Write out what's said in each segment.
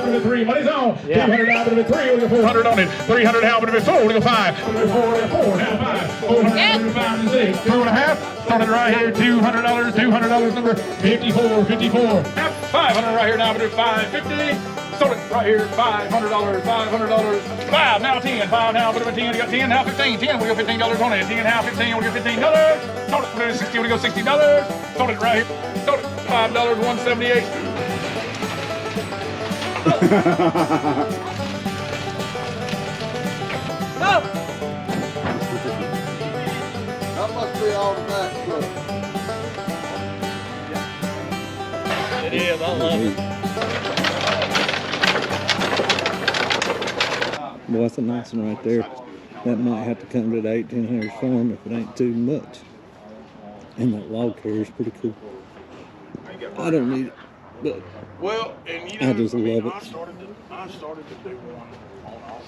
bid of 3. Money's on. 200 now, bid of 3. We'll go 400 on it. 300 now, bid of 4. We'll go 5. We'll go 4 now, 5. 400 now, bid of 5 and 6. 2.5. Started right here. $200. $200 number 54. 54. 500 right here now, bid of 550. Sold it right here, $500, $500, 5, now 10, 5 now, bit of a 10, you got 10, now 15, 10, we go $15 on it, 10 now, 15, we go $15, sold it, put it at 60, we go $60, sold it right here, sold it, $5, 178. No! That must be all the back stuff. It is, I love it. Boy, that's a nice one right there. That might have to come to the 1800s farm if it ain't too much. And that log carrier's pretty cool. I don't need it, but I just love it. I started to do one.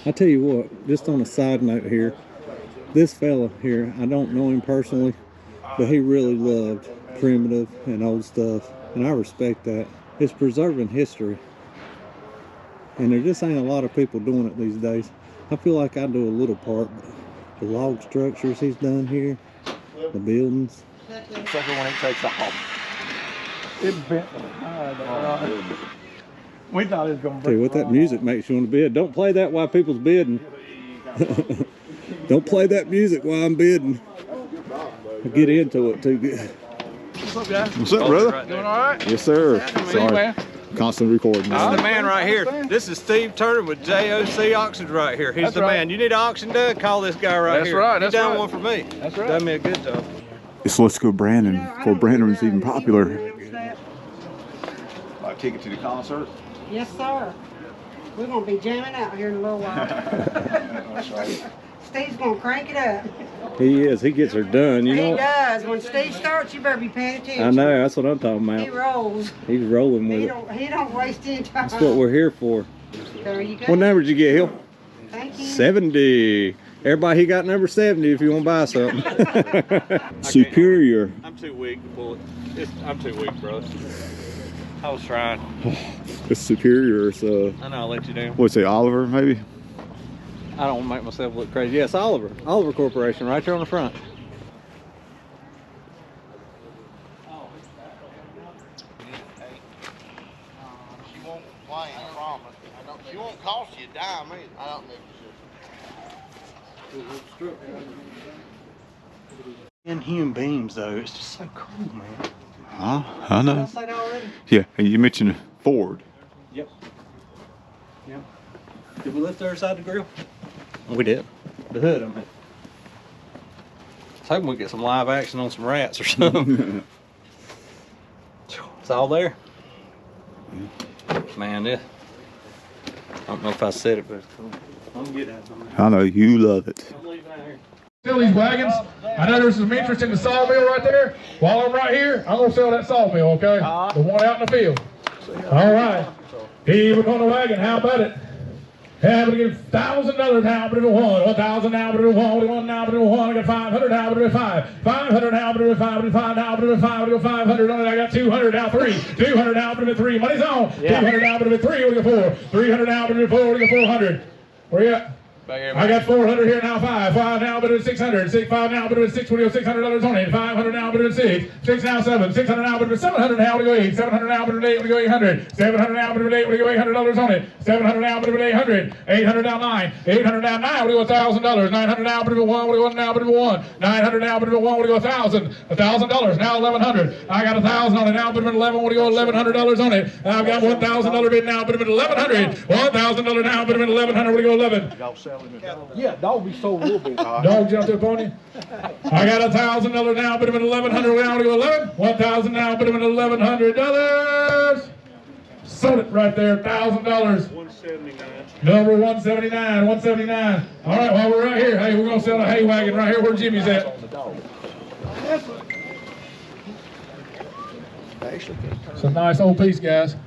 I tell you what, just on a side note here, this fella here, I don't know him personally, but he really loved primitive and old stuff, and I respect that. It's preserving history. And there just ain't a lot of people doing it these days. I feel like I do a little part. The log structures he's done here, the buildings. Sucker when it takes off. It bent we thought it was going to Tell you what, that music makes you want to bid. Don't play that while people's bidding. Don't play that music while I'm bidding. I get into it too good. What's up, guys? What's up, brother? Doing all right? Yes, sir. Sorry, man. Constant recording. This is the man right here. This is Steve Turner with JOC Auctions right here. He's the man. You need an auction done, call this guy right here. That's He done right. one for me. That's right. Done me a good job. It's Let's Go Brandon, before Brandon was even popular. Ticket to the concert? Yes, sir. We're going to be jamming out here in a little while. That's right. Steve's going to crank it up. He is. He gets her done. You know. He does. When Steve starts, you better be paying attention. I know. That's what I'm talking He about. rolls. He's rolling with it. He don't waste any time. That's what we're here for. There you go. What number did you get, Hill? Thank you. 70. Everybody, he got number 70 if you want to buy something. Superior. I'm too weak to pull it. I'm too weak, bro. I was trying. It's Superior, so. I know, I'll let you down. What'd you say, Oliver, maybe? I don't want to make myself look crazy. Yes, Oliver. Oliver Corporation, right there on the front. She won't claim, I promise. She won't cost you a dime either. I don't think she should. And human beams, though, it's just so cool, man. Huh? I know. Did I say that already? Yeah, and you mentioned Ford. Yep. Yep. Did we lift the other side of the grill? We did. The hood, I mean. I was hoping we'd get some live action on some rats or something. It's all there. Man, this. I don't know if I said it, but it's cool. I'm gonna get that. I know, you love it. I'm leaving out here. Sell these wagons. I know there's some interest in the sawmill right there. While I'm right here, I'm gonna sell that sawmill, okay? The one out in the field. All right. Here we're going to wagon. How about it? Yeah, we're gonna give $1,000 now, but it one. 1,000 now, but it one now, but it one. I got 500 now, but it 5. 500 now, but it 5. But it 5 now, but it 5. We go 500 on it. I got 200 now, 3. 200 now, but it 3. Money's on. 200 now, but it 3. We go 4. 300 now, but it 4. We go 400. Where you at? I got 400 here now, 5. 5 now, but it's 600. 5 now, but it's 6. We go $600 on it. 500 now, but it's 6. 6 now, 7. 600 now, but it's 700 now. We go 8. 700 now, but it's 8. We go 800. 700 now, but it's 8. We go $800 on it. 700 now, but it's 800. 800 now, 9. 800 now, 9. We go $1,000. 900 now, but it's 1. We go 1 now, but it's 1. 900 now, but it's 1. We go 1,000. $1,000 now, 1,100. I got 1,000 on it now, but it's 11. We go $1,100 on it. I've got $1,000 bid now, but it's 1,100. $1,000 now, but it's 1,100. We go 11. Yeah, dog be sold a little bit. Dog jumped up on you. I got $1,000 now, but I'm at 1,100. We only go 11. 1,000 now, but I'm at $1,100. Sold it right there, $1,000. 179. Number 179, 179. All right, while we're right here, hey, we're gonna sell a hay wagon right here where Jimmy's at. It's a nice old piece, guys.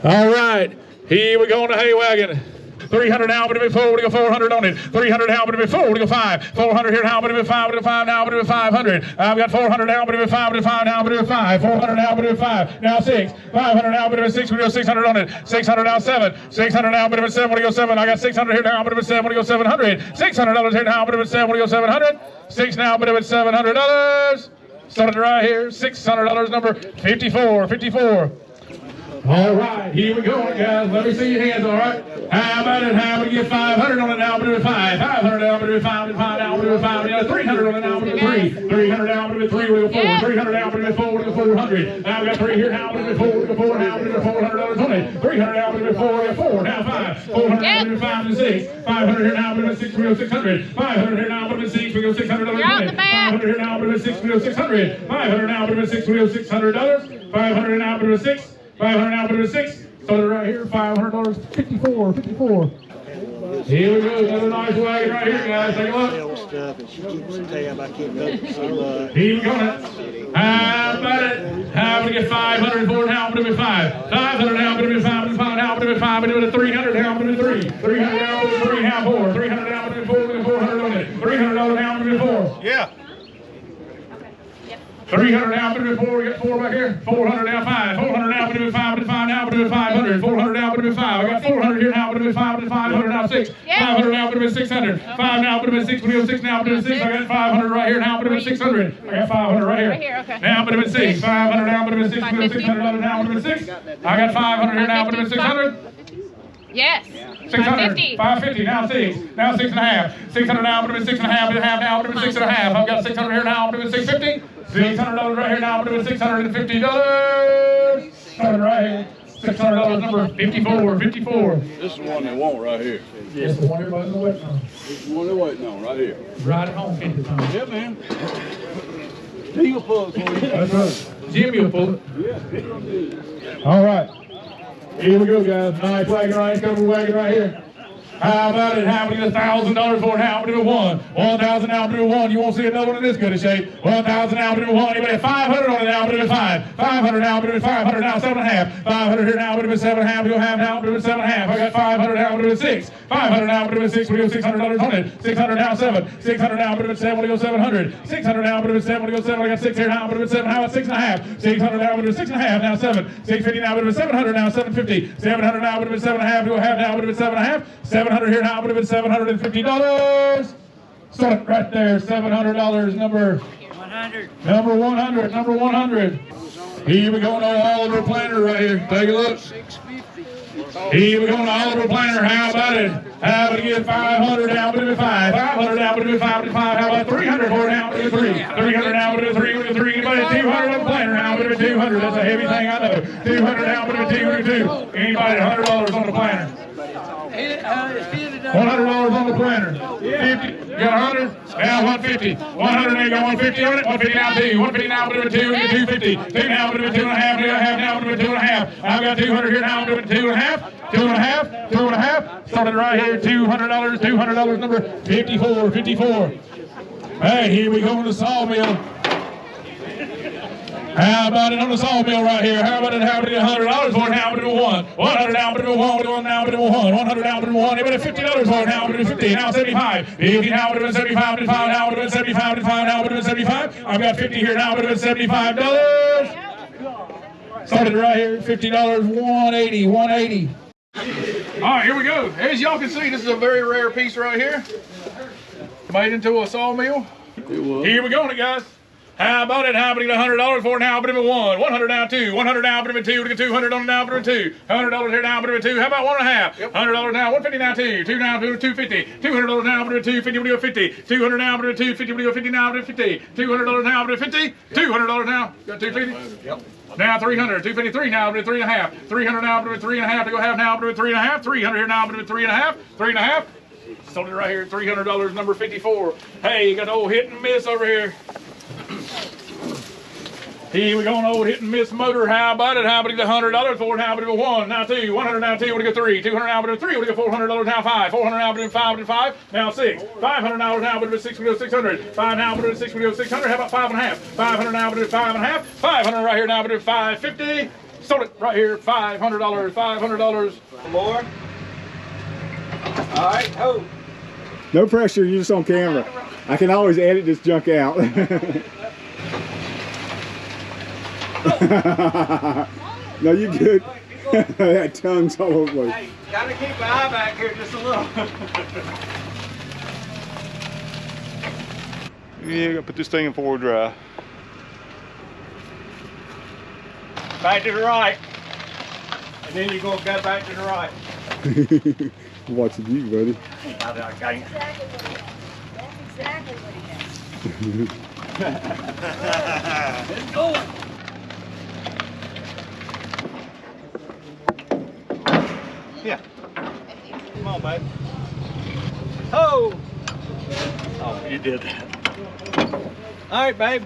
All right, here we go on the hay wagon. 300 now, but it 4, we go 400 on it. 300 now, but it 4, we go 5. 400 here now, but it 5, we go 5 now, but it 500. I've got 400 now, but it 5, we go 5 now, but it 5. 400 now, but it 5. Now 6. 500 now, but it 6, we go 600 on it. 600 now, 7. 600 now, but it 7, we go 7. I got 600 here now, but it 7, we go 700. $600 here now, but it 7, we go 700. 6 now, but it $700. Started right here. $600 number 54. 54. All right, here we go, guys. Let me see your hands, all right? How about it? How about you get 500 on it now, but it 5. 500 now, but it 5, 5 now, but it 5. 300 on it now, but it 3. 300 now, but it 3, we go 4. 300 now, but it 4, we go 400. Now we got 3 here now, but it 4, we go 4 now, but it $400 on it. 300 now, but it 4, we go 4. Now 5. 400 now, but it 5 and 6. 500 here now, but it 6, we go 600. 500 here now, but it 6, we go $600 on it. 500 here now, but it 6, we go 600. 500 now, but it 6, we go $600. 500 now, but it 6. 500 now, but it 6. Started right here, $500, 54, 54. Here we go, another nice wagon right here, guys. Take a look. Stuff and she keeps the tab. I can't go so Here we go now. How about it? How about we get 500 for it? How about it 5? 500 now, but it 5, 5 now, but it 5, but it 300 now, but it 3. 300 now, but it 3, now 4. 300 now, but it 4, with 400 on it. $300 now, but it 4. Yeah. 300 now, but it 4, we got 4 back here. 400 now, 5. 400 now, but it 5, but it 5 now, but it 500. 400 now, but it 5. I got 400 here now, but it 5, but it 500 now, 6. 500 now, but it 600. 5 now, but it 6, but it 6 now, but it 6. I got 500 right here now, but it 600. I got 500 right here. Right here, okay. Now, but it 6. 500 now, but it 6, but it 600 now, but it 6. I got 500 here now, but it 600. Yes. 600. 550. Now 6. Now 6 and a half. 600 now, but it 6 and a half. But it half now, but it 6 and a half. I've got 600 here now, but it 650. $600 right here now, but it $650. Started right here. $600 number 54. 54. This is the one they want right here. Yes, the one everybody's waiting on. This is the one they're waiting on right here. Right at home 50 times. Yeah, man. He will pull it for you. That's right. Jimmy will pull it. Yeah. All right. Here we go, guys. Nice wagon right here. Cover wagon right here. How about it? How many $1,000 for it? How many to 1? 1,000 now, but 1. You won't see another one in this good a shape. 1,000 now, but 1. Anybody 500 on it now, but 5. 500 now, but 500 now, 7.5. 500 here now, but 7.5. You'll have now, but 7.5. I got 500 now, but 6. 500 now, but 6. We go $600 on it. 600 now, 7. 600 now, but 7. We go 700. 600 now, but 7. We go 7. I got 6 here now, but 7. How about 6.5? 600 now, but 6.5. Now 7. 650 now, but 700 now, 750. 700 now, but 7.5. You'll have now, but 7.5. 700 here now, but $750. Start right there, $700. Number 100. Number 100. Number 100. Here we go on Oliver Planter right here. Take a look. Here we go on Oliver Planter. How about it? How about it get 500 now, but it 5. 500 now, but it 5. How about 300 for it now, but it 3. 300 now, but it 3. With 3. Anybody 200 on the Planter now, but it 200. That's a heavy thing, I know. 200 now, but it 202. Anybody $100 on the Planter? $100 on the Planter. 50. You got 100? Now 150. 100 now, you got 150 on it. 150 now, 2. 150 now, but it 2. 250. 2 now, but it 2.5. 2.5 now, but it 2.5. I've got 200 here now, but it 2.5. 2.5. 2.5. Started right here. $200. $200 number 54. 54. Hey, here we go on the Sawmill. How about it on the Sawmill right here? How about it? How about it? $100 for it? How about it? 1. 100 now, but it 1. 1 now, but it 1. 100 now, but it 1. Anybody $50 for it? How about it? 50. Now 75. 50 now, but it 75. 5 now, but it 75. 5 now, but it 75. I've got 50 here now, but it $75. Started right here. $50. 180. 180. All right, here we go. As y'all can see, this is a very rare piece right here. Made into a sawmill. Here we go on it, guys. How about it? How about it? $100 for it now, but it 1. 100 now, 2. 100 now, but it 2. We get 200 on it now, but it 2. $100 here now, but it 2. How about 1.5? $100 now, 150 now, 2. 2 now, 250. $200 now, but it 250. We go 50. 200 now, but it 250. We go 50 now, but it 50. $200 now, but it 50. $200 now. Got 250. Yep. Now 300, 253 now, but it's 3.5. 300 now, but it's 3.5. To go half now, but it's 3.5. 300 here now, but it's 3.5. 3.5. Sold it right here, $300, number 54. Hey, you got the old hit and miss over here. Here we go on old hit and miss motor. How about it? How about it? $100 for it? How about it? 1 now, 2. 100 now, 2. We go 3. 200 now, but it 3. We go $400 now, 5. 400 now, but it 5. 5 now, 6. $500 now, but it 6. We go 600. 5 now, but it 6. We go 600. How about 5.5? 500 now, but it 5.5. 500 right here now, but it 550. Sold it right here, $500. $500. More? All right, hold. No pressure, you're just on camera. I can always edit this junk out. No, you good. That tongue's all over the place. Hey, gotta keep my eye back here just a little. Yeah, gotta put this thing in forward drive. Back to the right. And then you go back to the right. Watching you, buddy. I can't. That's exactly what he has. Let's go. Yeah. Come on, babe. Oh! Oh, you did that. All right, babe.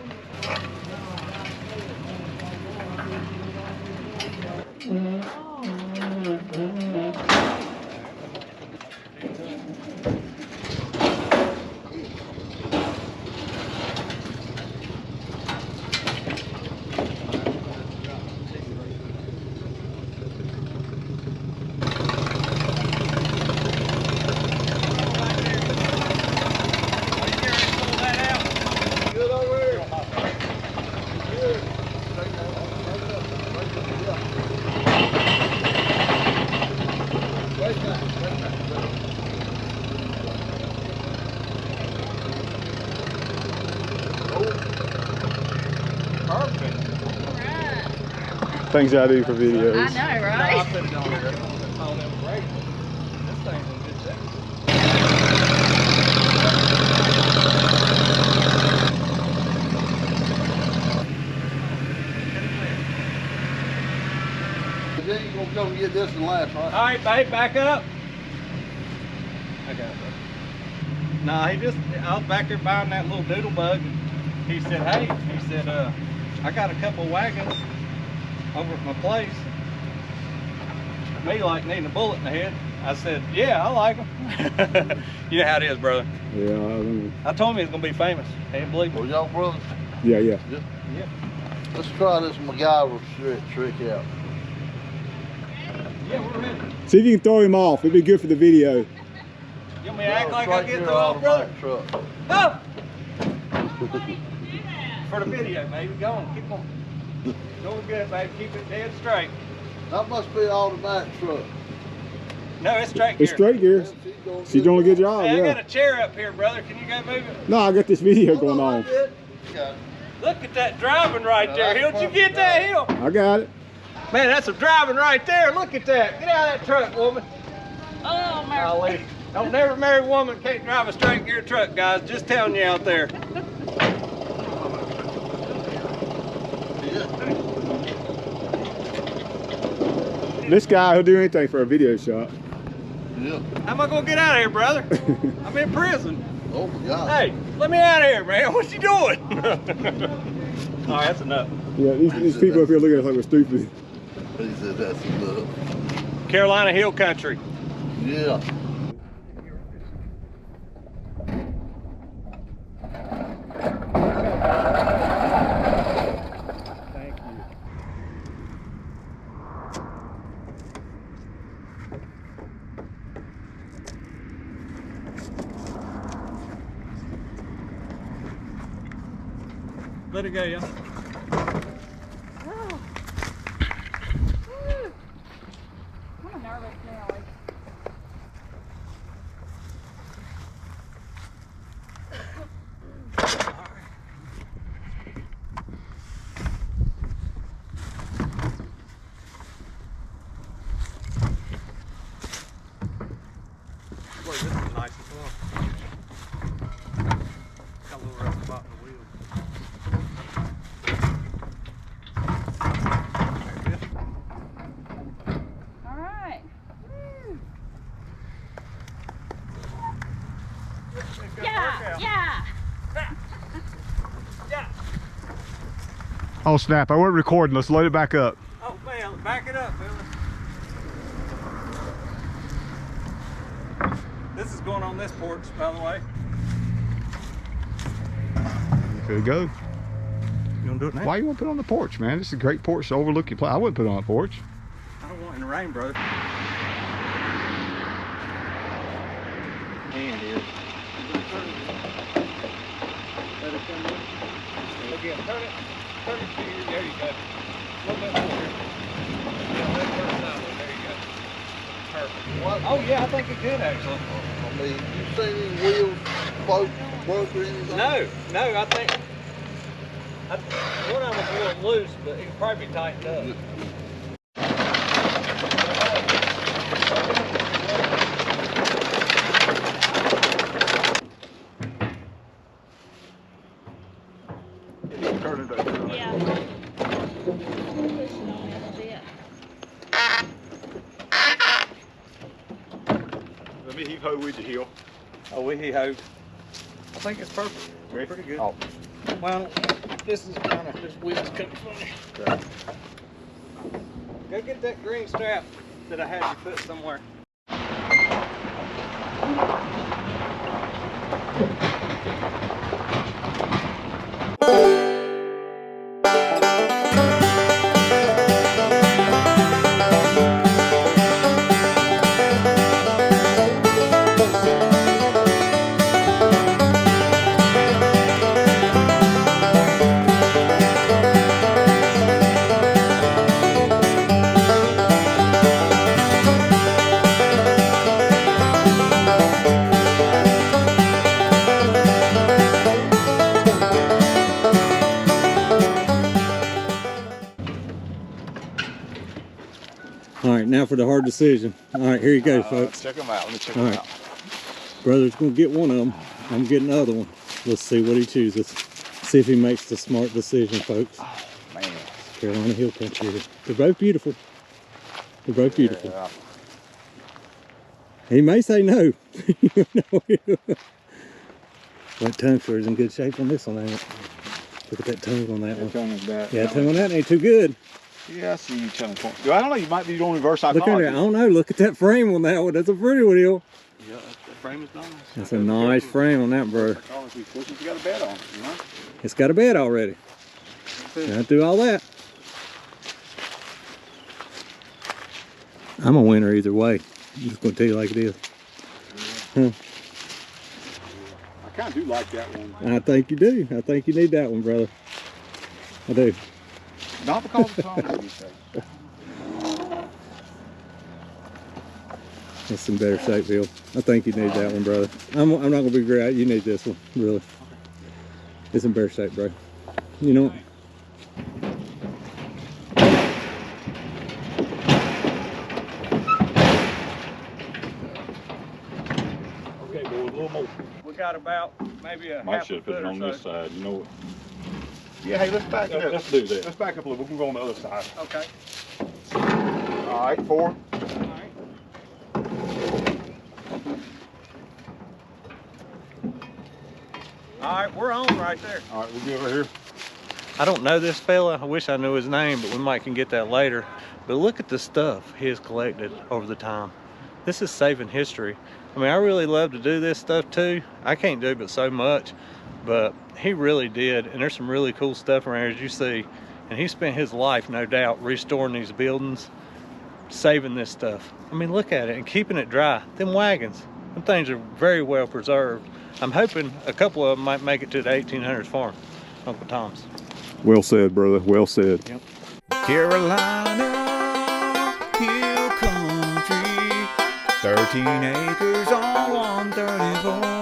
Things I do for videos. I know, right? I'll put it on there. All them brakes. This thing's in good shape. Then you gonna come get this and last, right? All right, babe, back up. I got it. Nah, I was back there buying that little doodle bug. He said, hey, I got a couple of wagons over at my place. Me like needing a bullet in the head. I said, yeah, I like them. You know how it is, brother. Yeah, I told him he was gonna be famous. He didn't believe me. Well, y'all brothers, yeah. Yeah. let's try this MacGyver trick out. Yeah, we're ready. See if you can throw him off. It'd be good for the video. You want me to act like I Right get here through off, brother? automatic truck. Oh! For the video, baby. Go on, keep on. Going good, baby. Keep it dead straight. That must be an automatic truck. No, it's straight gear. It's straight gear. She's doing a good job, Hey, I yeah. got a chair up here, brother. Can you go move it? No, I got this video going on. Look at that driving right there. Hill, did you get that, Hill? I got it. Man, that's some driving right there. Look at that. Get out of that truck, woman. Oh, my. Golly. Don't never marry a woman that can't drive a straight gear truck, guys. Just telling you out there. This guy will do anything for a video shot. Yeah. How am I going to get out of here, brother? I'm in prison. Oh my God. Hey, let me out of here, man. What you doing? All right, that's enough. Yeah, these people up here looking at us like we're stupid. He said that's enough. Carolina Hill Country. Yeah. Thank you. Let it go, yeah. I'm nervous now. Boy, this is nice as well. Got a little rough spot in the wheel. All right. Woo. Yeah, yeah. Yeah. Oh snap, I wasn't recording. Let's load it back up. Oh man, back it up, Billy. This is going on this porch, by the way. There you go. You gonna do it now? Why you want to put it on the porch, man? This is a great porch to overlook your place. I wouldn't put it on the porch. I don't want it in the rain, brother. hand here. Again, turn it to you. There you go. A little bit more. Yeah, let it turn sideways. There you go. Perfect. What? Oh yeah, I think it could actually. I mean, you seen any wheels float, broke or anything? No, I think one of them was a little loose, but it could probably be tightened up. Turn it up. Yeah. Pushing on it a bit. Let me heave ho with you, Hill. Oh, we he-ho. I think it's perfect. Ready? Pretty good. Oh. Well, this is kind of, this wheel's kind of funny. Okay. Go get that green strap that I had you put somewhere. All right, now for the hard decision. All right, here you go, folks. Check them out. Let me check All them right. out. Brother's gonna get one of them. I'm getting the other one. Let's see what he chooses. See if he makes the smart decision, folks. Oh, man. Carolina Hill Country here. They're both beautiful. They're both beautiful. Yeah. He may say no. That tongue sure is in good shape on this one, ain't it? Look at that tongue on that one. Tongue is back. Yeah, tongue on that ain't too good. Yeah, I see you tongue point. I don't know. You might be doing reverse Look psychology. at it. I don't know. Look at that frame on that one. That's a pretty one, Hill. Yeah, the frame is nice. That's a nice frame on that, bro. You got a bed on, you know? It's got a bed already. Gotta do all that. I'm a winner either way. I'm just gonna tell you like it is. Huh. I kind of do like that one. I think you do. I think you need that one, brother. I do. Not because of the tongue, you say. That's in better shape, Bill. I think you need that one, brother. I'm not gonna be great. You need this one, really. It's in better shape, bro. You know. Okay, boy, a little more. We got about maybe a Might half should a have put foot it or on so. this side, you know what? Yeah, hey, let's back it up. Let's do that. Let's back up a little. We can go on the other side. Okay. All right, 4. Alright. Alright, we're on right there. All right, we'll be over here. I don't know this fella. I wish I knew his name, but we might can get that later. But look at the stuff he has collected over the time. This is saving history. I mean, I really love to do this stuff too. I can't do but so much, but he really did. And there's some really cool stuff around here, as you see. And he spent his life, no doubt, restoring these buildings, saving this stuff. I mean, look at it and keeping it dry. Them wagons, them things are very well preserved. I'm hoping a couple of them might make it to the 1800s farm, Uncle Tom's. Well said, brother. Well said. Yep. Carolina Hill Country, 13 acres all on 34.